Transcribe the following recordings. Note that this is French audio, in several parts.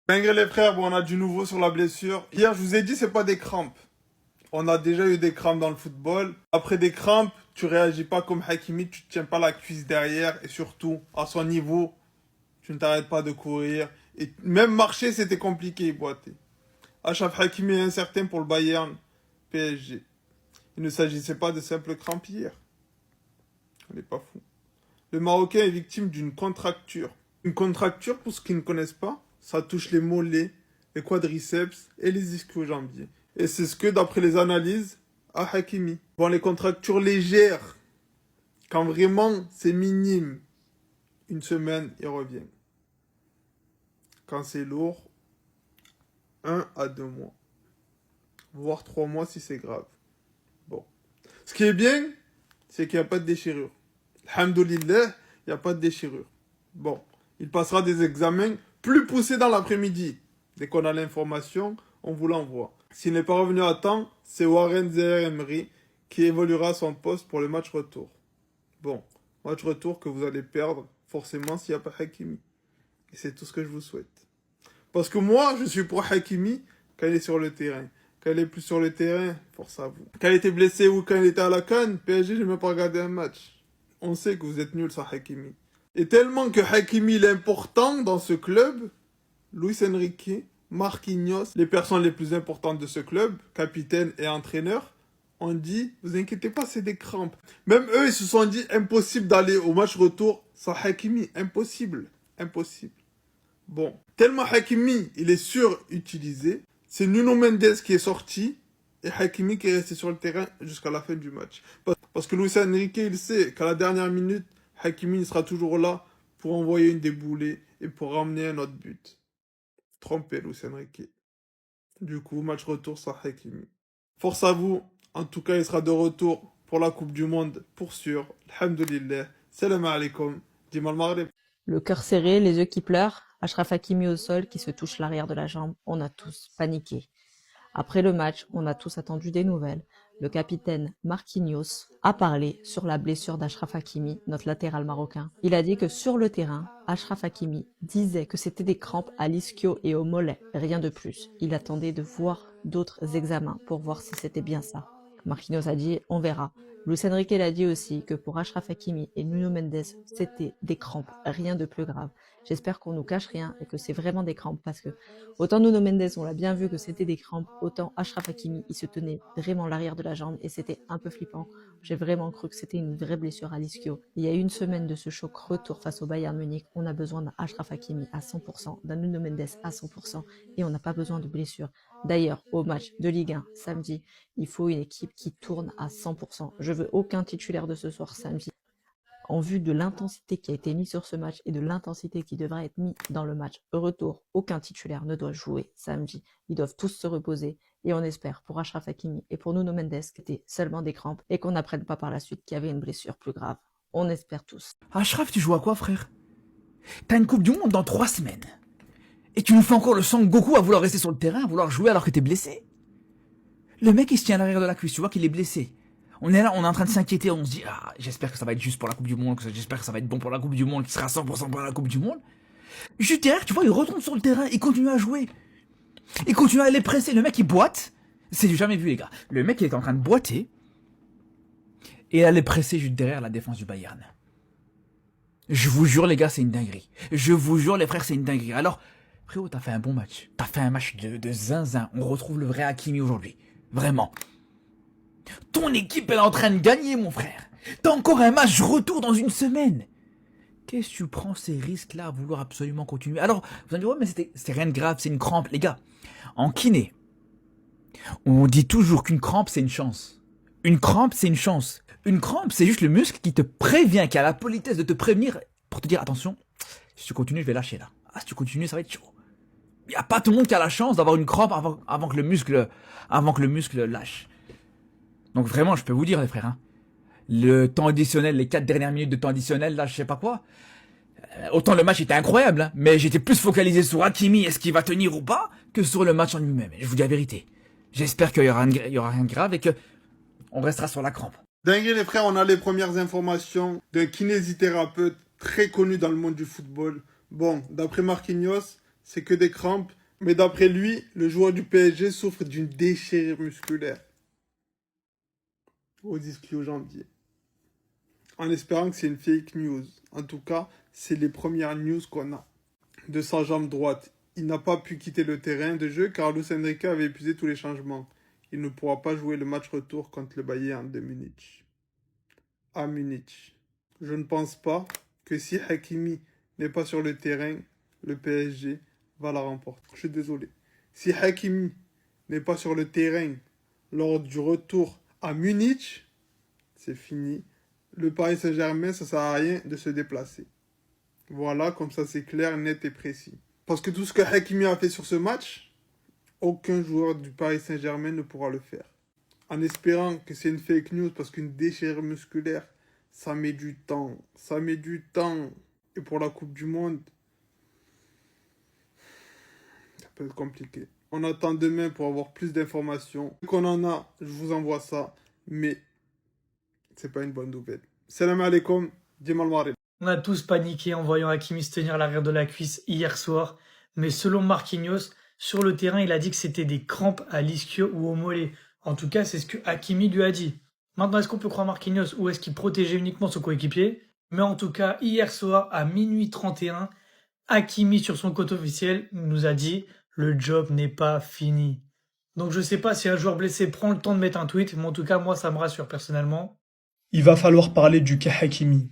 Malgré les frères, bon, on a du nouveau sur la blessure. Hier, je vous ai dit, c'est pas des crampes. On a déjà eu des crampes dans le football. Après des crampes, tu réagis pas comme Hakimi, tu tiens pas la cuisse derrière et surtout, à son niveau, tu ne t'arrêtes pas de courir. Et même marcher, c'était compliqué, il boitait. Achraf Hakimi est incertain pour le Bayern PSG. Il ne s'agissait pas de simples crampes hier. On n'est pas fou. Le Marocain est victime d'une contracture. Une contracture, pour ceux qui ne connaissent pas, ça touche les mollets, les quadriceps et les ischio-jambiers. Et c'est ce que, d'après les analyses, a Hakimi. Bon, les contractures légères, quand vraiment c'est minime, une semaine, il revient. Quand c'est lourd, 1 à 2 mois. Voire 3 mois si c'est grave. Bon. Ce qui est bien, c'est qu'il n'y a pas de déchirure. Alhamdoulilah, il n'y a pas de déchirure. Bon, il passera des examens plus poussés dans l'après-midi. Dès qu'on a l'information, on vous l'envoie. S'il n'est pas revenu à temps, c'est Warren Zaïre-Emery qui évoluera à son poste pour le match retour. Bon, match retour que vous allez perdre forcément s'il n'y a pas Hakimi. Et c'est tout ce que je vous souhaite. Parce que moi, je suis pour Hakimi quand il est sur le terrain. Quand il est plus sur le terrain, force à vous. Quand il était blessé ou quand il était à la CAN, PSG, je n'ai même pas regardé un match. On sait que vous êtes nuls sans Hakimi. Et tellement que Hakimi est important dans ce club, Luis Enrique, Marquinhos, les personnes les plus importantes de ce club, capitaine et entraîneur, ont dit, vous inquiétez pas, c'est des crampes. Même eux, ils se sont dit, impossible d'aller au match retour sans Hakimi. Impossible. Impossible. Bon, tellement Hakimi, il est surutilisé, c'est Nuno Mendes qui est sorti et Hakimi qui est resté sur le terrain jusqu'à la fin du match. Parce que Luis Enrique, il sait qu'à la dernière minute, Hakimi il sera toujours là pour envoyer une déboulée et pour ramener un autre but. Trompé Luis Enrique. Du coup, match retour sans Hakimi. Force à vous. En tout cas, il sera de retour pour la Coupe du Monde, pour sûr. Alhamdulillah. Salam alaikum. Dimal Maghreb. Le cœur serré, les yeux qui pleurent, Achraf Hakimi au sol qui se touche l'arrière de la jambe, on a tous paniqué. Après le match, on a tous attendu des nouvelles. Le capitaine Marquinhos a parlé sur la blessure d'Achraf Hakimi, notre latéral marocain. Il a dit que sur le terrain, Achraf Hakimi disait que c'était des crampes à l'ischio et au mollet, rien de plus. Il attendait de voir d'autres examens pour voir si c'était bien ça. Marquinhos a dit on verra. Luis Enrique l'a dit aussi que pour Achraf Hakimi et Nuno Mendes, c'était des crampes, rien de plus grave. J'espère qu'on nous cache rien et que c'est vraiment des crampes parce que autant Nuno Mendes, on l'a bien vu que c'était des crampes, autant Achraf Hakimi, il se tenait vraiment l'arrière de la jambe et c'était un peu flippant. J'ai vraiment cru que c'était une vraie blessure à l'ischio. Il y a une semaine de ce choc retour face au Bayern Munich, on a besoin d'un Achraf Hakimi à 100%, d'un Nuno Mendes à 100% et on n'a pas besoin de blessures. D'ailleurs, au match de Ligue 1 samedi, il faut une équipe qui tourne à 100%. Je veux aucun titulaire de ce soir samedi. En vue de l'intensité qui a été mise sur ce match et de l'intensité qui devra être mise dans le match retour, aucun titulaire ne doit jouer samedi. Ils doivent tous se reposer et on espère pour Achraf Hakimi et pour Nuno Mendes que c'était seulement des crampes et qu'on n'apprenne pas par la suite qu'il y avait une blessure plus grave. On espère tous. Achraf, tu joues à quoi, frère? T'as une Coupe du Monde dans 3 semaines. Et tu nous fais encore le sang Goku à vouloir rester sur le terrain, à vouloir jouer alors que t'es blessé. Le mec, il se tient à l'arrière de la cuisse, tu vois qu'il est blessé. On est là, on est en train de s'inquiéter, on se dit, ah, j'espère que ça va être juste pour la Coupe du Monde, j'espère que ça va être bon pour la Coupe du Monde, qu'il sera 100% pour la Coupe du Monde. Juste derrière, tu vois, il retourne sur le terrain, il continue à jouer. Il continue à aller presser, le mec, il boite. C'est du jamais vu, les gars. Le mec, il est en train de boiter. Et aller presser juste derrière la défense du Bayern. Je vous jure, les gars, c'est une dinguerie. Je vous jure, les frères, c'est une dinguerie. Alors, frérot, t'as fait un bon match. T'as fait un match de zinzin. On retrouve le vrai Hakimi aujourd'hui. Vraiment. Ton équipe, elle est en train de gagner, mon frère. T'as encore un match retour dans une semaine. Qu'est-ce que tu prends ces risques-là à vouloir absolument continuer? Alors, vous allez dire, ouais, mais c'est rien de grave, c'est une crampe. Les gars, en kiné, on dit toujours qu'une crampe, c'est une chance. Une crampe, c'est une chance. Une crampe, c'est juste le muscle qui te prévient, qui a la politesse de te prévenir pour te dire, attention, si tu continues, je vais lâcher là. Ah, si tu continues, ça va être chaud. Il n'y a pas tout le monde qui a la chance d'avoir une crampe avant que le muscle lâche. Donc vraiment, je peux vous dire, les frères, hein, le temps additionnel, les 4 dernières minutes de temps additionnel, là, je sais pas quoi. Autant le match était incroyable, hein, mais j'étais plus focalisé sur Hakimi, est-ce qu'il va tenir ou pas, que sur le match en lui-même. Je vous dis la vérité. J'espère qu'il y aura rien de grave et que on restera sur la crampe. Dingue les frères, on a les premières informations d'un kinésithérapeute très connu dans le monde du football. Bon, d'après Marquinhos, c'est que des crampes. Mais d'après lui, le joueur du PSG souffre d'une déchirure musculaire au ischio-jambier. En espérant que c'est une fake news. En tout cas, c'est les premières news qu'on a. De sa jambe droite, il n'a pas pu quitter le terrain de jeu car Luis Enrique avait épuisé tous les changements. Il ne pourra pas jouer le match retour contre le Bayern de Munich. À Munich. Je ne pense pas que si Hakimi n'est pas sur le terrain, le PSG va la remporter. Je suis désolé. Si Hakimi n'est pas sur le terrain lors du retour à Munich, c'est fini. Le Paris Saint-Germain, ça sert à rien de se déplacer. Voilà, comme ça c'est clair, net et précis. Parce que tout ce que Hakimi a fait sur ce match, aucun joueur du Paris Saint-Germain ne pourra le faire. En espérant que c'est une fake news, parce qu'une déchirure musculaire, ça met du temps. Ça met du temps. Et pour la Coupe du Monde, ça peut être compliqué. On attend demain pour avoir plus d'informations. Dès qu'on en a, je vous envoie ça. Mais c'est pas une bonne nouvelle. Salam alaikum, Dimal Marib. On a tous paniqué en voyant Hakimi se tenir l'arrière de la cuisse hier soir, mais selon Marquinhos, sur le terrain, il a dit que c'était des crampes à l'ischio ou au mollet. En tout cas, c'est ce que Hakimi lui a dit. Maintenant, est-ce qu'on peut croire Marquinhos ou est-ce qu'il protégeait uniquement son coéquipier? Mais en tout cas, hier soir, à minuit 31, Hakimi, sur son compte officiel, nous a dit « Le job n'est pas fini ». Donc je sais pas si un joueur blessé prend le temps de mettre un tweet, mais en tout cas, moi, ça me rassure personnellement. Il va falloir parler du cas Hakimi.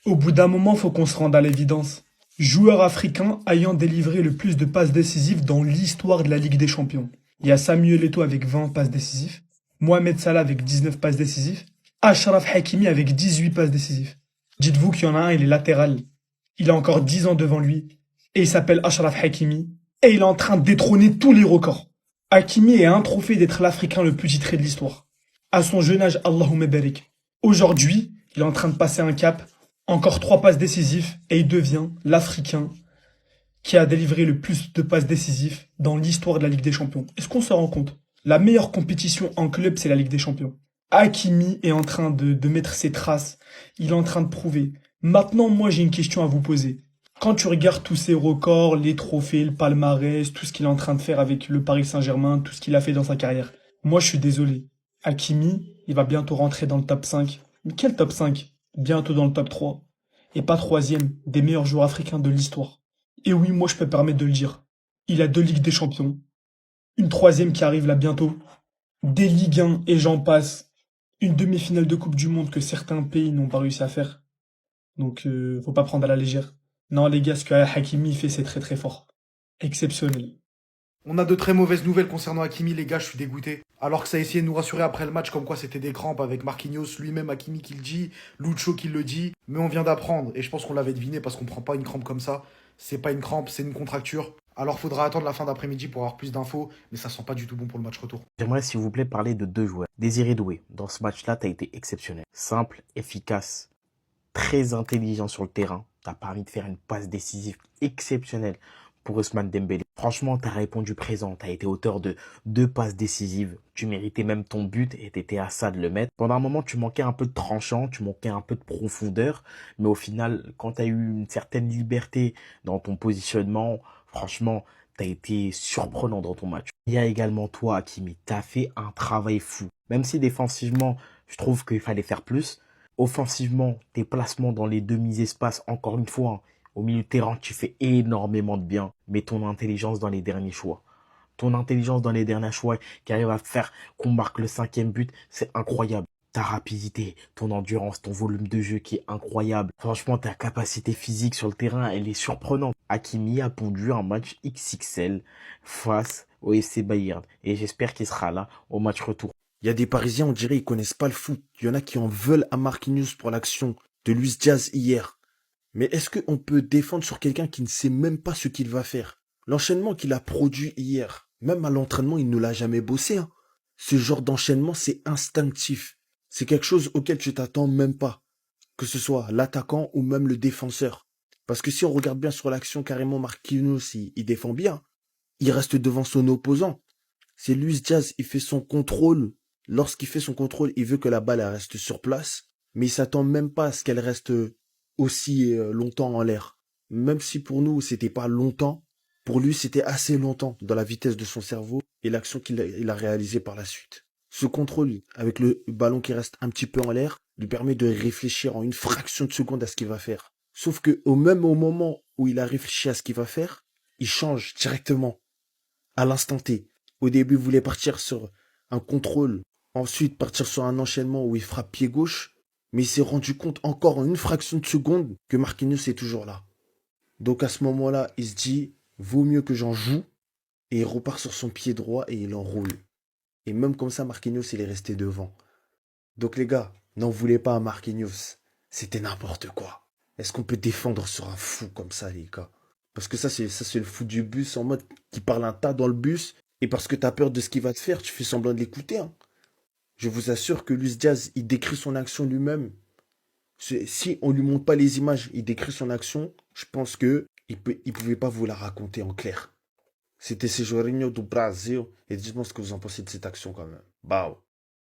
Au bout d'un moment, faut qu'on se rende à l'évidence. Joueur africain ayant délivré le plus de passes décisives dans l'histoire de la Ligue des Champions. Il y a Samuel Eto'o avec 20 passes décisives, Mohamed Salah avec 19 passes décisives, Achraf Hakimi avec 18 passes décisives. Dites-vous qu'il y en a un, il est latéral. Il a encore 10 ans devant lui, et il s'appelle Achraf Hakimi, et il est en train de détrôner tous les records. Hakimi est un trophée d'être l'Africain le plus titré de l'histoire. À son jeune âge, Allahumma barik. Aujourd'hui, il est en train de passer un cap, encore 3 passes décisives, et il devient l'Africain qui a délivré le plus de passes décisives dans l'histoire de la Ligue des Champions. Est-ce qu'on se rend compte? La meilleure compétition en club, c'est la Ligue des Champions. Hakimi est en train de mettre ses traces, il est en train de prouver. Maintenant, moi, j'ai une question à vous poser. Quand tu regardes tous ces records, les trophées, le palmarès, tout ce qu'il est en train de faire avec le Paris Saint-Germain, tout ce qu'il a fait dans sa carrière, moi, je suis désolé. Hakimi, il va bientôt rentrer dans le top 5. Mais quel top 5? Bientôt dans le top 3. Et pas troisième des meilleurs joueurs africains de l'histoire. Et oui, moi je peux me permettre de le dire. Il a 2 Ligues des Champions. Une troisième qui arrive là bientôt. Des Ligue 1 et j'en passe. Une demi-finale de Coupe du Monde que certains pays n'ont pas réussi à faire. Donc faut pas prendre à la légère. Non les gars, ce que Hakimi fait c'est très très fort. Exceptionnel. On a de très mauvaises nouvelles concernant Hakimi, les gars, je suis dégoûté. Alors que ça a essayé de nous rassurer après le match, comme quoi c'était des crampes avec Marquinhos, lui-même Hakimi qui le dit, Lucho qui le dit. Mais on vient d'apprendre, et je pense qu'on l'avait deviné parce qu'on prend pas une crampe comme ça. C'est pas une crampe, c'est une contracture. Alors faudra attendre la fin d'après-midi pour avoir plus d'infos, mais ça sent pas du tout bon pour le match retour. J'aimerais s'il vous plaît parler de 2 joueurs. Désiré Doué, dans ce match-là, t'as été exceptionnel. Simple, efficace, très intelligent sur le terrain. T'as permis de faire une passe décisive exceptionnelle pour Ousmane Dembélé. Franchement, t'as répondu présent. T'as été auteur de 2 passes décisives. Tu méritais même ton but et t'étais à ça de le mettre. Pendant un moment, tu manquais un peu de tranchant, tu manquais un peu de profondeur. Mais au final, quand t'as eu une certaine liberté dans ton positionnement, franchement, t'as été surprenant dans ton match. Il y a également toi, Hakimi. T'as fait un travail fou. Même si défensivement, je trouve qu'il fallait faire plus. Offensivement, tes placements dans les demi-espaces, encore une fois, hein, au milieu de terrain, tu fais énormément de bien. Mais ton intelligence dans les derniers choix. Ton intelligence dans les derniers choix qui arrive à faire qu'on marque le 5e but, c'est incroyable. Ta rapidité, ton endurance, ton volume de jeu qui est incroyable. Franchement, ta capacité physique sur le terrain, elle est surprenante. Hakimi a pondu un match XXL face au FC Bayern. Et j'espère qu'il sera là au match retour. Il y a des Parisiens, on dirait, ils connaissent pas le foot. Il y en a qui en veulent à Marquinhos pour l'action de Luis Diaz hier. Mais est-ce qu'on peut défendre sur quelqu'un qui ne sait même pas ce qu'il va faire? L'enchaînement qu'il a produit hier, même à l'entraînement, il ne l'a jamais bossé. Hein. Ce genre d'enchaînement, c'est instinctif. C'est quelque chose auquel tu t'attends même pas. Que ce soit l'attaquant ou même le défenseur. Parce que si on regarde bien sur l'action, carrément Marquinhos, il défend bien. Il reste devant son opposant. C'est Luis Diaz, il fait son contrôle. Lorsqu'il fait son contrôle, il veut que la balle elle reste sur place. Mais il s'attend même pas à ce qu'elle reste aussi longtemps en l'air. Même si pour nous, c'était pas longtemps, Pour lui, c'était assez longtemps dans la vitesse de son cerveau et l'action qu'il a réalisée par la suite. Ce contrôle, avec le ballon qui reste un petit peu en l'air, lui permet de réfléchir en une fraction de seconde à ce qu'il va faire. Sauf que au moment où il a réfléchi à ce qu'il va faire, il change directement, à l'instant T. Au début, il voulait partir sur un contrôle, ensuite partir sur un enchaînement où il frappe pied gauche, mais il s'est rendu compte encore en une fraction de seconde que Marquinhos est toujours là. Donc à ce moment-là, il se dit, vaut mieux que j'en joue, et il repart sur son pied droit et il enroule. Et même comme ça, Marquinhos, il est resté devant. Donc les gars, n'en voulez pas à Marquinhos. C'était n'importe quoi. Est-ce qu'on peut défendre sur un fou comme ça, les gars? Parce que ça, c'est le fou du bus en mode qui parle un tas dans le bus. Et parce que t'as peur de ce qu'il va te faire, tu fais semblant de l'écouter. Hein. Je vous assure que Luis Diaz, il décrit son action lui-même. Si on lui montre pas les images, il décrit son action. Je pense que il pouvait pas vous la raconter en clair. C'était Sejourinho do Brasil. Et dites-moi ce que vous en pensez de cette action quand même. Bao.